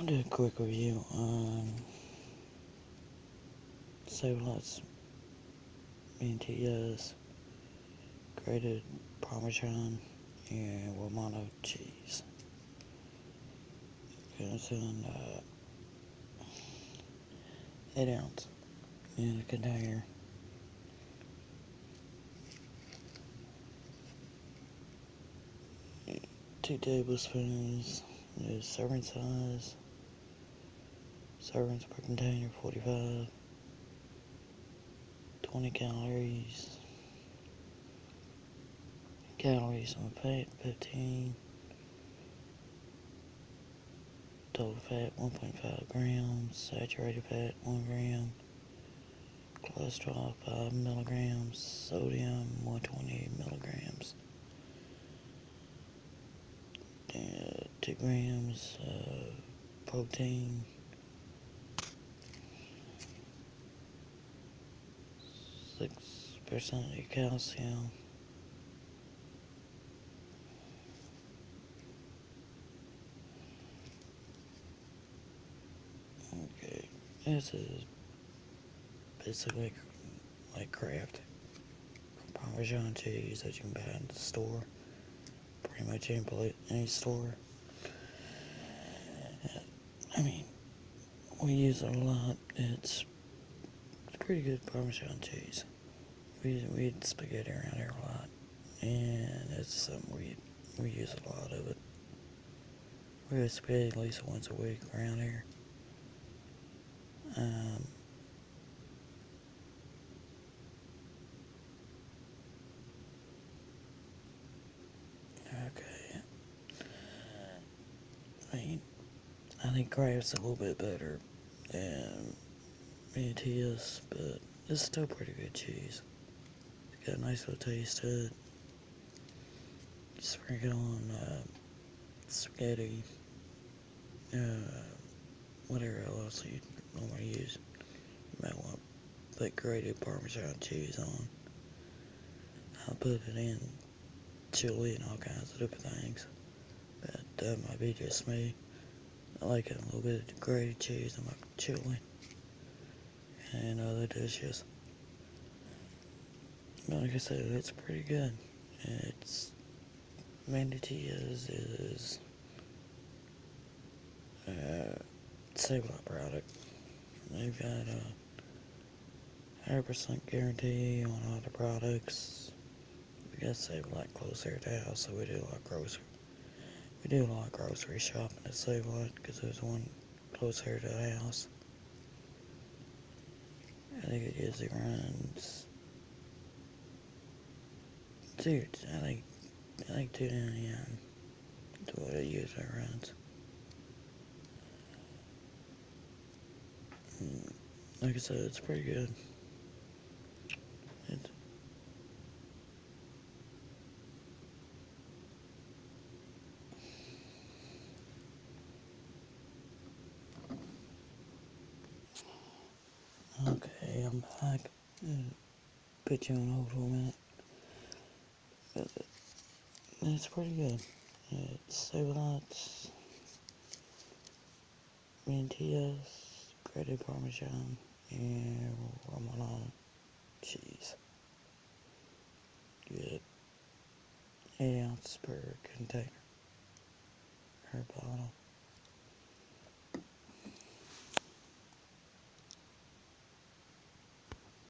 I'll do a quick review on Save-A-Lot's Mantias Grated Parmesan and Romano cheese. It's in 8 ounce in a container. Two tablespoons is serving size. Servings per container 45. 20 calories. Calories on fat 15. Total fat 1.5 grams. Saturated fat 1 gram. Cholesterol 5 milligrams. Sodium 120 milligrams. 2 grams protein. 6% of your calcium. Okay, this is basically like Kraft Parmesan cheese that you can buy in the store. Pretty much any store. I mean, we use it a lot. It's pretty good Parmesan cheese. We eat spaghetti around here a lot, and it's something we use a lot of it. We eat spaghetti at least once a week around here. Okay. I think Kraft's a little bit better than Mantias, but it's still pretty good cheese. It's got a nice little taste to it. Sprinkle on spaghetti, whatever else you normally use. You might want to put grated Parmesan cheese on. I'll put it in chili and all kinds of different things. But that might be just me. I like a little bit of grated cheese in my chili and other dishes. But like I said, it's pretty good. Mantias is Save-A-Lot product. They've got a 100% guarantee on all the products. We got Save-A-Lot close here at the house, so we do a lot of grocery. We do a lot of grocery shopping at Save-A-Lot because there's one close here to the house. I think it usually runs. Dude, I think $2.99 is what it usually runs. Like I said, it's pretty good. Okay, I'm back. Put you on hold for a minute. It's pretty good. It's Save-A-Lot's Mantias Grated Parmesan and Romano cheese. Good. 8 ounces per container or bottle.